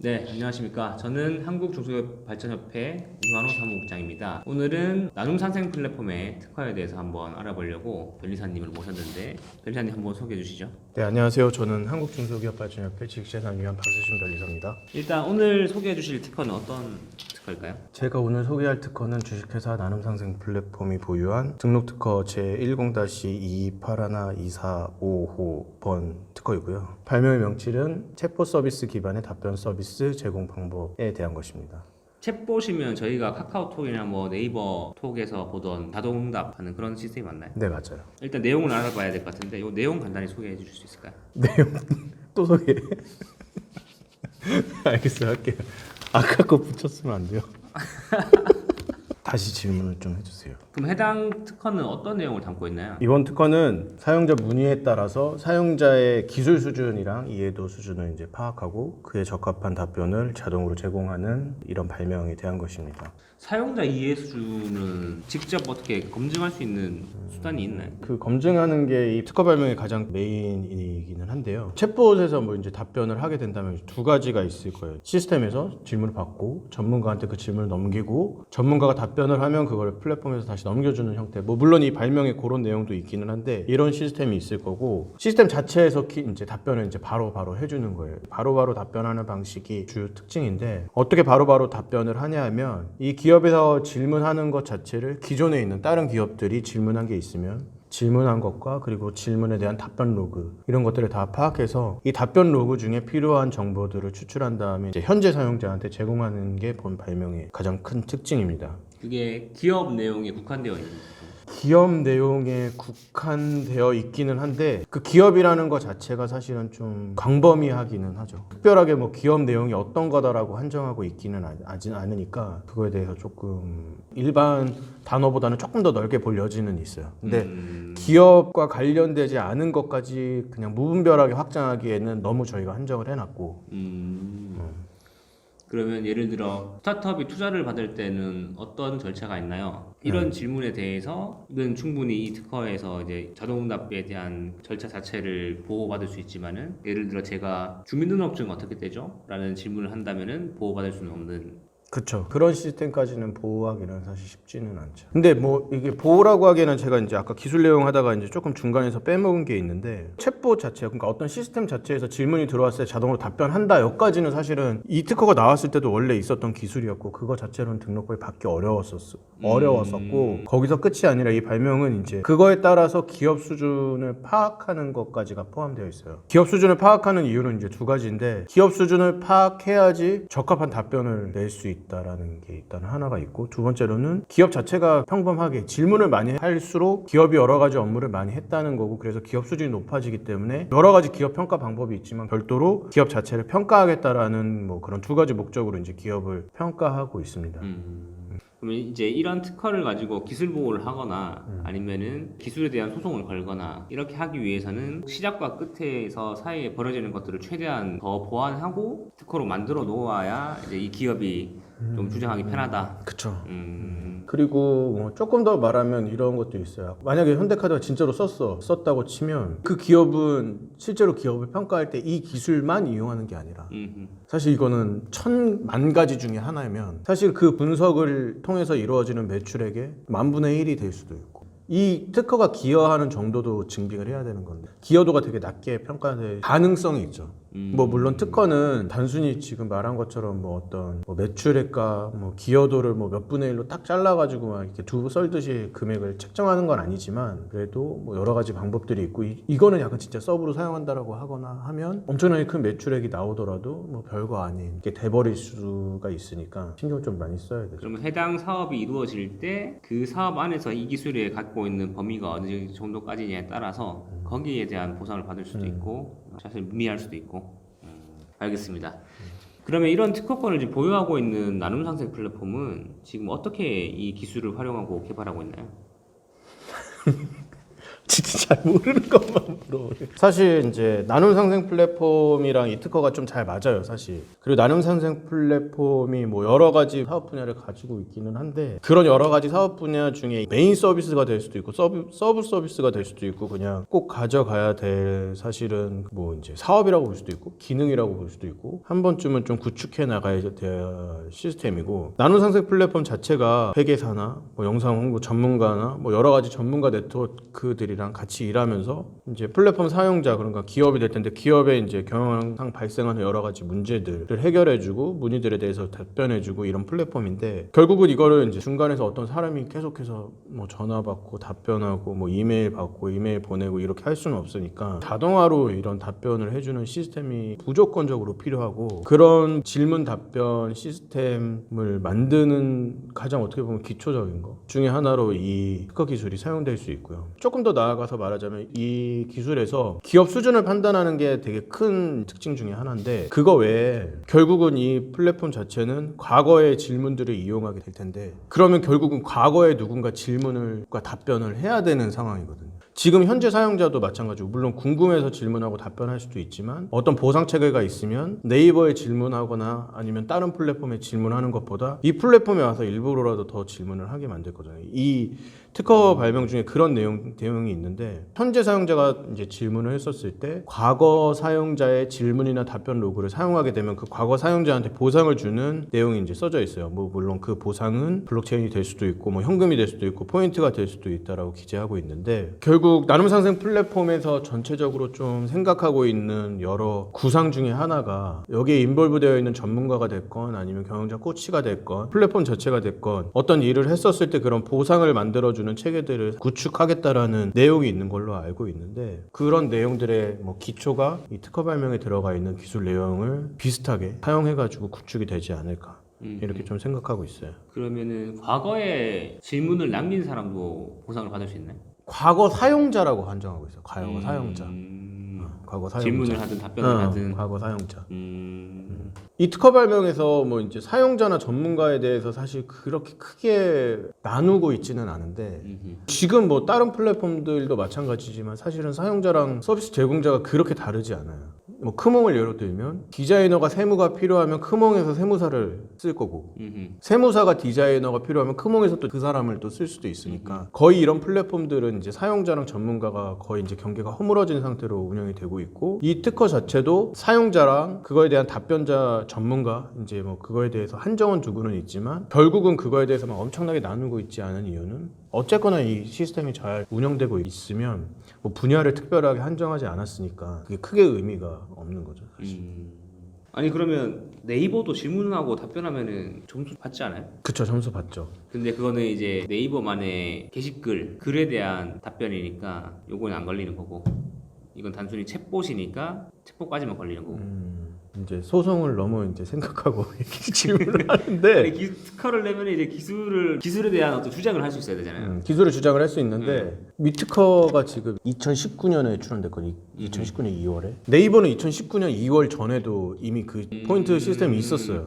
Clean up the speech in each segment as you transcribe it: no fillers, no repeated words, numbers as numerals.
네, 안녕하십니까. 저는 한국중소기업발전협회 이완호 사무국장입니다. 오늘은 나눔산생 플랫폼의 특화에 대해서 한번 알아보려고 변리사님을 모셨는데, 변리사님 한번 소개해 주시죠. 네, 안녕하세요. 저는 한국중소기업발전협회 지식재산위원 박수신 변리사입니다. 일단 오늘 소개해 주실 특허는 어떤 특허일까요? 제가 오늘 소개할 특허는 주식회사 나눔상생 플랫폼이 보유한 등록특허 제10-2412455번 특허이고요. 발명의 명칭은 챗봇 서비스 기반의 답변 서비스 제공 방법에 대한 것입니다. 챗 보시면 저희가 카카오톡이나 뭐 네이버 톡에서 보던 자동응답하는 그런 시스템이 맞나요? 네, 맞아요. 일단 내용을 알아봐야 될 것 같은데, 이 내용 간단히 소개해 주실 수 있을까요? 내용 또 소개. 알겠어요, 할게요. 아까 거 붙였으면 안 돼요. 다시 질문을 좀 해주세요. 그럼 해당 특허는 어떤 내용을 담고 있나요? 이번 특허는 사용자 문의에 따라서 사용자의 기술 수준이랑 이해도 수준을 이제 파악하고 그에 적합한 답변을 자동으로 제공하는 이런 발명에 대한 것입니다. 사용자 이해 수준은 직접 어떻게 검증할 수 있는 수단이 있나요? 그 검증하는 게 이 특허 발명의 가장 메인이기는 한데요. 챗봇에서 뭐 이제 답변을 하게 된다면 두 가지가 있을 거예요. 시스템에서 질문을 받고 전문가한테 그 질문을 넘기고 전문가가 답변을 하면 그걸 플랫폼에서 다시 넘겨주는 형태. 뭐 물론 이 발명에 그런 내용도 있기는 한데 이런 시스템이 있을 거고 시스템 자체에서 이제 답변을 이제 바로바로 해주는 거예요. 바로바로 답변하는 방식이 주요 특징인데 어떻게 바로바로 답변을 하냐 하면 이 기업에서 질문하는 것 자체를 기존에 있는 다른 기업들이 질문한 게 있으면 질문한 것과 그리고 질문에 대한 답변 로그 이런 것들을 다 파악해서 이 답변 로그 중에 필요한 정보들을 추출한 다음에 이제 현재 사용자한테 제공하는 게 본 발명의 가장 큰 특징입니다. 그게 기업 내용에 국한되어 있는 거죠. 기업 내용에 국한되어 있기는 한데 그 기업이라는 것 자체가 사실은 좀 광범위하기는 하죠. 특별하게 뭐 기업 내용이 어떤 거다라고 한정하고 있기는 않으니까 그거에 대해서 조금 일반 단어보다는 조금 더 넓게 볼 여지는 있어요. 근데 기업과 관련되지 않은 것까지 그냥 무분별하게 확장하기에는 너무 저희가 한정을 해놨고 그러면 예를 들어 스타트업이 투자를 받을 때는 어떤 절차가 있나요? 이런 질문에 대해서는 충분히 이 특허에서 이제 자동응답에 대한 절차 자체를 보호받을 수 있지만은 예를 들어 제가 주민등록증 어떻게 떼죠? 라는 질문을 한다면은 보호받을 수는 없는. 그렇죠. 그런 시스템까지는 보호하기는 사실 쉽지는 않죠. 근데 뭐 이게 보호라고 하기에는 제가 이제 아까 기술 내용 하다가 이제 조금 중간에서 빼먹은 게 있는데 챗봇 자체, 그러니까 어떤 시스템 자체에서 질문이 들어왔을 때 자동으로 답변한다. 여기까지는 사실은 이 특허가 나왔을 때도 원래 있었던 기술이었고 그거 자체로는 등록법이 받기 어려웠었고 거기서 끝이 아니라 이 발명은 이제 그거에 따라서 기업 수준을 파악하는 것까지가 포함되어 있어요. 기업 수준을 파악하는 이유는 이제 두 가지인데 기업 수준을 파악해야지 적합한 답변을 낼 수 있다라는 게 일단 하나가 있고 두 번째로는 기업 자체가 평범하게 질문을 많이 할수록 기업이 여러 가지 업무를 많이 했다는 거고 그래서 기업 수준이 높아지기 때문에 여러 가지 기업 평가 방법이 있지만 별도로 기업 자체를 평가하겠다라는 뭐 그런 두 가지 목적으로 이제 기업을 평가하고 있습니다. 그러면 이제 이런 특허를 가지고 기술 보호를 하거나 아니면은 기술에 대한 소송을 걸거나 이렇게 하기 위해서는 시작과 끝에서 사이에 벌어지는 것들을 최대한 더 보완하고 특허로 만들어 놓아야 이제 이 기업이 좀 주장하기 편하다. 그쵸. 그리고 뭐 조금 더 말하면 이런 것도 있어요. 만약에 현대카드가 진짜로 썼다고 치면 그 기업은 실제로 기업을 평가할 때 이 기술만 이용하는 게 아니라 사실 이거는 1000만 가지 중에 하나면 사실 그 분석을 통해서 이루어지는 매출액의 10,000분의 1이 될 수도 있고 이 특허가 기여하는 정도도 증빙을 해야 되는 건데 기여도가 되게 낮게 평가될 가능성이 있죠. 뭐 물론 특허는 단순히 지금 말한 것처럼 뭐 어떤 뭐 매출액과 뭐 기여도를 뭐 몇 분의 1로 딱 잘라가지고 막 이렇게 두부 썰듯이 금액을 책정하는 건 아니지만 그래도 뭐 여러 가지 방법들이 있고 이거는 약간 진짜 서브로 사용한다라고 하거나 하면 엄청나게 큰 매출액이 나오더라도 뭐 별거 아닌 게 돼버릴 수가 있으니까 신경 좀 많이 써야 되죠. 그러면 해당 사업이 이루어질 때 그 사업 안에서 이 기술이 갖고 있는 범위가 어느 정도까지냐에 따라서 거기에 대한 보상을 받을 수도 있고 사실 무리할 수도 있고. 알겠습니다. 그러면 이런 특허권을 지금 보유하고 있는 나눔상생 플랫폼은 지금 어떻게 이 기술을 활용하고 개발하고 있나요? 진짜 잘 모르는 것만 물어보네. 사실 이제 나눔 상생 플랫폼이랑 이 특허가 좀 잘 맞아요, 사실. 그리고 나눔 상생 플랫폼이 뭐 여러 가지 사업 분야를 가지고 있기는 한데 그런 여러 가지 사업 분야 중에 메인 서비스가 될 수도 있고 서브 서비스가 될 수도 있고 그냥 꼭 가져가야 될 사실은 뭐 이제 사업이라고 볼 수도 있고 기능이라고 볼 수도 있고 한 번쯤은 좀 구축해 나가야 될 시스템이고 나눔 상생 플랫폼 자체가 회계사나 뭐 영상 홍보 전문가나 뭐 여러 가지 전문가 네트워크들이랑 같이 일하면서 이제 플랫폼 사용자 그러니까 기업이 될 텐데 기업의 이제 경영상 발생하는 여러 가지 문제들을 해결해주고 문의들에 대해서 답변해주고 이런 플랫폼인데 결국은 이거를 이제 중간에서 어떤 사람이 계속해서 뭐 전화 받고 답변하고 뭐 이메일 받고 이메일 보내고 이렇게 할 수는 없으니까 자동화로 이런 답변을 해주는 시스템이 무조건적으로 필요하고 그런 질문 답변 시스템을 만드는 가장 어떻게 보면 기초적인 것 중에 하나로 이 특허 기술이 사용될 수 있고요. 조금 더 나아가서 말하자면 이 기술에서 기업 수준을 판단하는 게 되게 큰 특징 중에 하나인데 그거 외에 결국은 이 플랫폼 자체는 과거의 질문들을 이용하게 될 텐데 그러면 결국은 과거에 누군가 질문과 답변을 해야 되는 상황이거든요. 지금 현재 사용자도 마찬가지고 물론 궁금해서 질문하고 답변할 수도 있지만 어떤 보상 체계가 있으면 네이버에 질문하거나 아니면 다른 플랫폼에 질문하는 것보다 이 플랫폼에 와서 일부러라도 더 질문을 하게 만들거든요. 이 특허 발명 중에 그런 내용이 있는데 현재 사용자가 이제 질문을 했었을 때 과거 사용자의 질문이나 답변 로그를 사용하게 되면 그 과거 사용자한테 보상을 주는 내용이 이제 써져 있어요. 뭐 물론 그 보상은 블록체인이 될 수도 있고 뭐 현금이 될 수도 있고 포인트가 될 수도 있다라고 기재하고 있는데 결국 나눔 상생 플랫폼에서 전체적으로 좀 생각하고 있는 여러 구상 중에 하나가 여기에 인볼브 되어 있는 전문가가 됐건 아니면 경영자 코치가 됐건 플랫폼 자체가 됐건 어떤 일을 했었을 때 그런 보상을 만들어주는 체계들을 구축하겠다라는 내용이 있는 걸로 알고 있는데 그런 내용들의 뭐 기초가 이 특허 발명에 들어가 있는 기술 내용을 비슷하게 사용해가지고 구축이 되지 않을까 이렇게 좀 생각하고 있어요. 그러면은 과거에 질문을 남긴 사람도 보상을 받을 수 있나요? 과거 사용자라고 한정하고 있어요. 과거 사용자. 과거 사용자. 질문을 하든 답변을 하든. 과거 사용자. 이 특허 발명에서 뭐 이제 사용자나 전문가에 대해서 사실 그렇게 크게 나누고 있지는 않은데 지금 뭐 다른 플랫폼들도 마찬가지지만 사실은 사용자랑 서비스 제공자가 그렇게 다르지 않아요. 뭐 크몽을 예로 들면 디자이너가 세무가 필요하면 크몽에서 세무사를 쓸 거고 세무사가 디자이너가 필요하면 크몽에서 또 그 사람을 또 쓸 수도 있으니까 거의 이런 플랫폼들은 이제 사용자랑 전문가가 거의 이제 경계가 허물어진 상태로 운영이 되고 있고 이 특허 자체도 사용자랑 그거에 대한 답변자 전문가 이제 뭐 그거에 대해서 한정은 두고는 있지만 결국은 그거에 대해서 막 엄청나게 나누고 있지 않은 이유는 어쨌거나 이 시스템이 잘 운영되고 있으면 뭐 분야를 특별하게 한정하지 않았으니까 그게 크게 의미가 없는 거죠 사실. 아니 그러면 네이버도 질문하고 답변하면은 점수 받지 않아요? 그쵸 점수 받죠. 근데 그거는 이제 네이버만의 게시글 글에 대한 답변이니까 요거는 안 걸리는 거고 이건 단순히 챗봇이니까 챗봇까지만 걸리는 거고. 이제 소송을 너무 이제 생각하고 이렇게 질문을 하는데 특허를 내면 이제 기술에 대한 어떤 주장을 할 수 있어야 되잖아요. 기술을 주장을 할 수 있는데 미 특허가 지금 2019년에 출원됐거든요. 2019년 2월에 네이버는 2019년 2월 전에도 이미 그 포인트 시스템이 있었어요.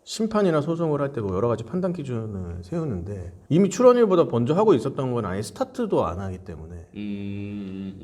심판이나 소송을 할 때 뭐 여러 가지 판단 기준을 세우는데 이미 출원일보다 먼저 하고 있었던 건 아예 스타트도 안 하기 때문에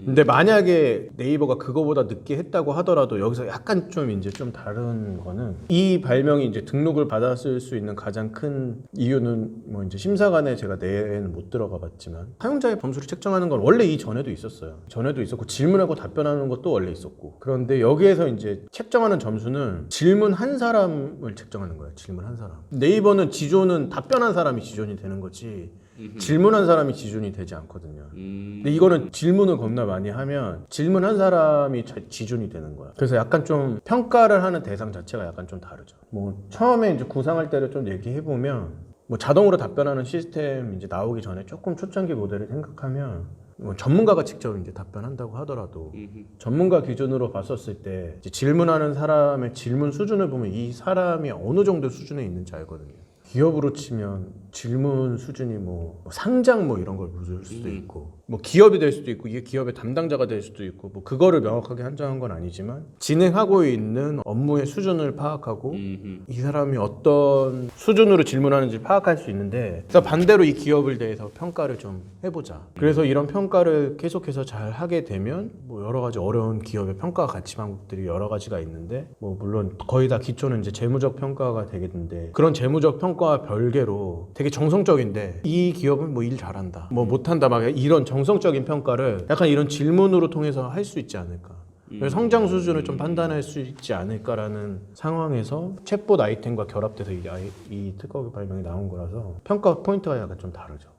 근데 만약에 네이버가 그거보다 늦게 했다고 하더라도 여기서 약간 좀 이제 좀 다른 거는 이 발명이 이제 등록을 받았을 수 있는 가장 큰 이유는 뭐 이제 심사관에 제가 내에는 못 들어가 봤지만 사용자의 점수를 책정하는 건 원래 이전에도 있었어요. 전에도 있었고 질문하고 답변하는 것도 원래 있었고 그런데 여기에서 이제 책정하는 점수는 질문 한 사람을 책정하는 거예요. 질문 한 사람. 네이버는 지존은 답변한 사람이 지존이 되는 거지 질문한 사람이 지존이 되지 않거든요. 근데 이거는 질문을 겁나 많이 하면 질문한 사람이 지존이 되는 거야. 그래서 약간 좀 평가를 하는 대상 자체가 약간 좀 다르죠. 뭐 처음에 이제 구상할 때를 좀 얘기해 보면 뭐 자동으로 답변하는 시스템 이제 나오기 전에 조금 초창기 모델을 생각하면 뭐 전문가가 직접 이제 답변한다고 하더라도 전문가 기준으로 봤었을 때 이제 질문하는 사람의 질문 수준을 보면 이 사람이 어느 정도 수준에 있는지 알거든요. 기업으로 치면 질문 수준이 뭐 상장 뭐 이런 걸 묻을 수도 있고 뭐 기업이 될 수도 있고 이게 기업의 담당자가 될 수도 있고 뭐 그거를 명확하게 한정한 건 아니지만 진행하고 있는 업무의 수준을 파악하고 이 사람이 어떤 수준으로 질문하는지 파악할 수 있는데 그래서 반대로 이 기업을 대해서 평가를 좀 해보자. 그래서 이런 평가를 계속해서 잘 하게 되면 뭐 여러 가지 어려운 기업의 평가 가치 방법들이 여러 가지가 있는데 뭐 물론 거의 다 기초는 이제 재무적 평가가 되겠는데 그런 재무적 평가와 별개로 되게 정성적인데 이 기업은 뭐 일 잘한다 뭐 못한다 막 이런 정성적인 평가를 약간 이런 질문으로 통해서 할 수 있지 않을까. 그래서 성장 수준을 좀 판단할 수 있지 않을까라는 상황에서 챗봇 아이템과 결합돼서 이 특허 발명이 나온 거라서 평가 포인트가 약간 좀 다르죠.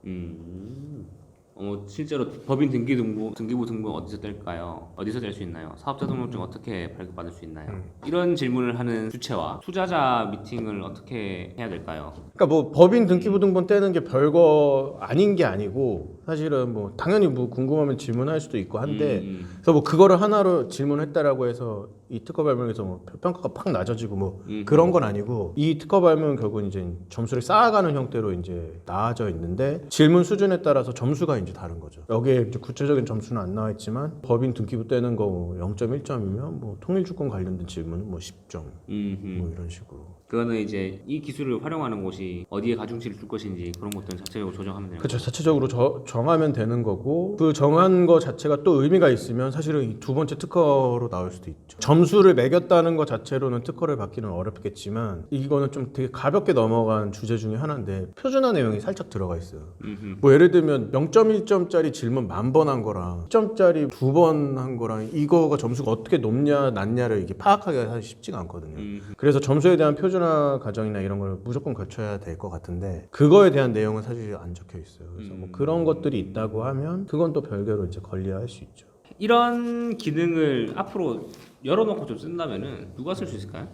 실제로 법인 등기부 등본 어디서 뗄까요? 어디서 뗄 수 있나요? 사업자 등록증 어떻게 발급받을 수 있나요? 이런 질문을 하는 주체와 투자자 미팅을 어떻게 해야 될까요? 그러니까 뭐 법인 등기부 등본 떼는 게 별거 아닌 게 아니고 사실은 뭐 당연히 뭐 궁금하면 질문할 수도 있고 한데 그래서 뭐 그거를 하나로 질문했다라고 해서 이 특허 발명에서 뭐 평가가 팍 낮아지고 뭐 그런 건 아니고 이 특허 발명은 결국은 이제 점수를 쌓아가는 형태로 이제 나아져 있는데 질문 수준에 따라서 점수가 이제 다른 거죠. 여기에 이제 구체적인 점수는 안 나와 있지만 법인 등기부 떼는 거 0.1점이면 뭐 통일주권 관련된 질문은 뭐 10점 뭐 이런 식으로. 그거는 이제 이 기술을 활용하는 곳이 어디에 가중치를 줄 것인지 그런 것들은 자체적으로 조정하면 되는 그렇죠. 자체적으로 정하면 되는 거고 그 정한 거 자체가 또 의미가 있으면 사실은 이 두 번째 특허로 나올 수도 있죠. 점수를 매겼다는 것 자체로는 특허를 받기는 어렵겠지만 이거는 좀 되게 가볍게 넘어간 주제 중에 하나인데 표준화 내용이 살짝 들어가 있어요. 뭐 예를 들면 0.1점짜리 질문 10,000번 한 거랑 10점짜리 2번 한 거랑 이거가 점수가 어떻게 높냐 낮냐를 이게 파악하기가 사실 쉽지가 않거든요. 그래서 점수에 대한 표준화 과정이나 이런 걸 무조건 거쳐야 될 것 같은데 그거에 대한 내용은 사실 안 적혀 있어요. 그래서 뭐 그런 것들이 있다고 하면 그건 또 별개로 이제 관리할 수 있죠. 이런 기능을 앞으로 열어놓고 좀 쓴다면은 누가 쓸 수 있을까요?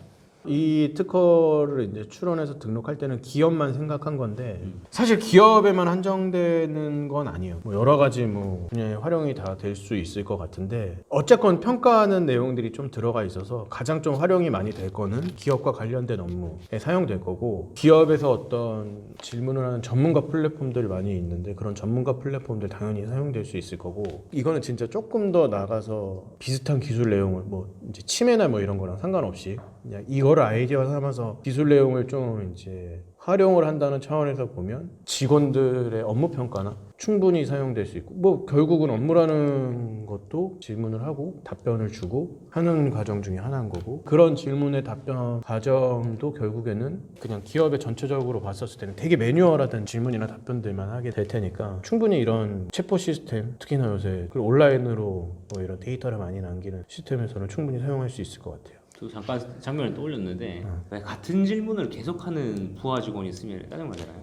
이 특허를 이제 출원해서 등록할 때는 기업만 생각한 건데 사실 기업에만 한정되는 건 아니에요. 뭐 여러 가지 뭐 분야에 활용이 다 될 수 있을 것 같은데 어쨌건 평가하는 내용들이 좀 들어가 있어서 가장 좀 활용이 많이 될 거는 기업과 관련된 업무에 사용될 거고 기업에서 어떤 질문을 하는 전문가 플랫폼들이 많이 있는데 그런 전문가 플랫폼들 당연히 사용될 수 있을 거고 이거는 진짜 조금 더 나가서 비슷한 기술 내용을 뭐 이제 치매나 뭐 이런 거랑 상관없이 그냥 이거를 아이디어 삼아서 기술 내용을 좀 이제 활용을 한다는 차원에서 보면 직원들의 업무 평가나 충분히 사용될 수 있고 뭐 결국은 업무라는 것도 질문을 하고 답변을 주고 하는 과정 중에 하나인 거고 그런 질문의 답변 과정도 결국에는 그냥 기업의 전체적으로 봤었을 때는 되게 매뉴얼하던 질문이나 답변들만 하게 될 테니까 충분히 이런 챗봇 시스템 특히나 요새 온라인으로 뭐 이런 데이터를 많이 남기는 시스템에서는 충분히 사용할 수 있을 것 같아요. 저 잠깐 장면을 떠올렸는데 왜 같은 질문을 계속하는 부하 직원이 있으면 짜증나잖아요.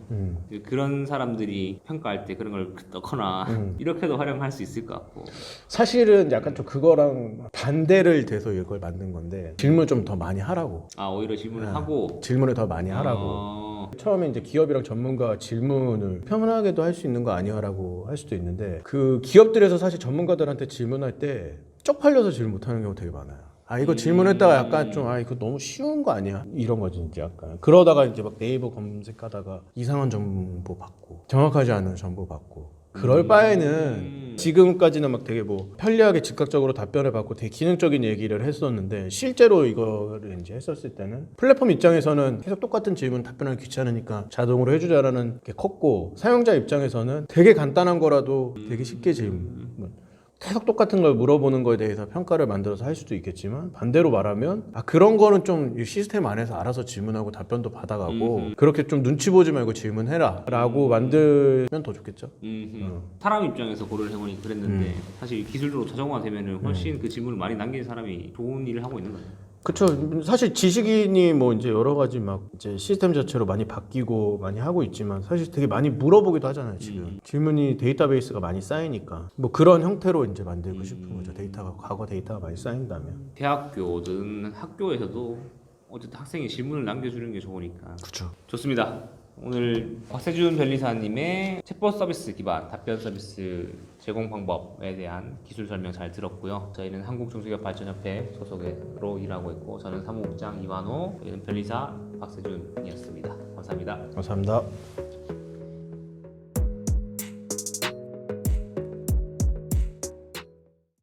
그런 사람들이 평가할 때 그런 걸 넣거나 이렇게도 활용할 수 있을 것 같고 사실은 약간 좀 그거랑 반대를 돼서 이걸 만든 건데 질문 좀 더 많이 하라고 오히려 질문을 하고 질문을 더 많이 하라고 처음에 이제 기업이랑 전문가 질문을 편하게도 할 수 있는 거 아니야라고 할 수도 있는데 그 기업들에서 사실 전문가들한테 질문할 때 쪽팔려서 질문 못하는 경우 되게 많아요. 이거 질문했다가 약간 좀 이거 너무 쉬운 거 아니야? 이런 거지 이제 약간 그러다가 이제 막 네이버 검색하다가 이상한 정보 받고 정확하지 않은 정보 받고 그럴 바에는 지금까지는 막 되게 뭐 편리하게 즉각적으로 답변을 받고 되게 기능적인 얘기를 했었는데 실제로 이거를 이제 했었을 때는 플랫폼 입장에서는 계속 똑같은 질문 답변하기 귀찮으니까 자동으로 해주자라는 게 컸고 사용자 입장에서는 되게 간단한 거라도 되게 쉽게 질문 계속 똑같은 걸 물어보는 거에 대해서 평가를 만들어서 할 수도 있겠지만 반대로 말하면 그런 거는 좀 시스템 안에서 알아서 질문하고 답변도 받아가고 그렇게 좀 눈치 보지 말고 질문해라 라고 만들면 더 좋겠죠. 사람 입장에서 고려를 해보니 그랬는데 사실 기술적으로 자동화되면 훨씬 그 질문을 많이 남기는 사람이 좋은 일을 하고 있는 거예요. 그쵸. 사실 지식인이 뭐 이제 여러 가지 막 이제 시스템 자체로 많이 바뀌고 많이 하고 있지만 사실 되게 많이 물어보기도 하잖아요, 지금. 질문이 데이터베이스가 많이 쌓이니까. 뭐 그런 형태로 이제 만들고 싶은 거죠. 과거 데이터가 많이 쌓인다면. 대학교든 학교에서도 어쨌든 학생이 질문을 남겨주는 게 좋으니까. 그쵸. 좋습니다. 오늘 박세준 변리사님의 챗봇 서비스 기반 답변 서비스 제공 방법에 대한 기술 설명 잘 들었고요. 저희는 한국중소기업발전협회 소속으로 일하고 있고 저는 사무국장 이완호, 저희는 변리사 박세준이었습니다. 감사합니다. 감사합니다.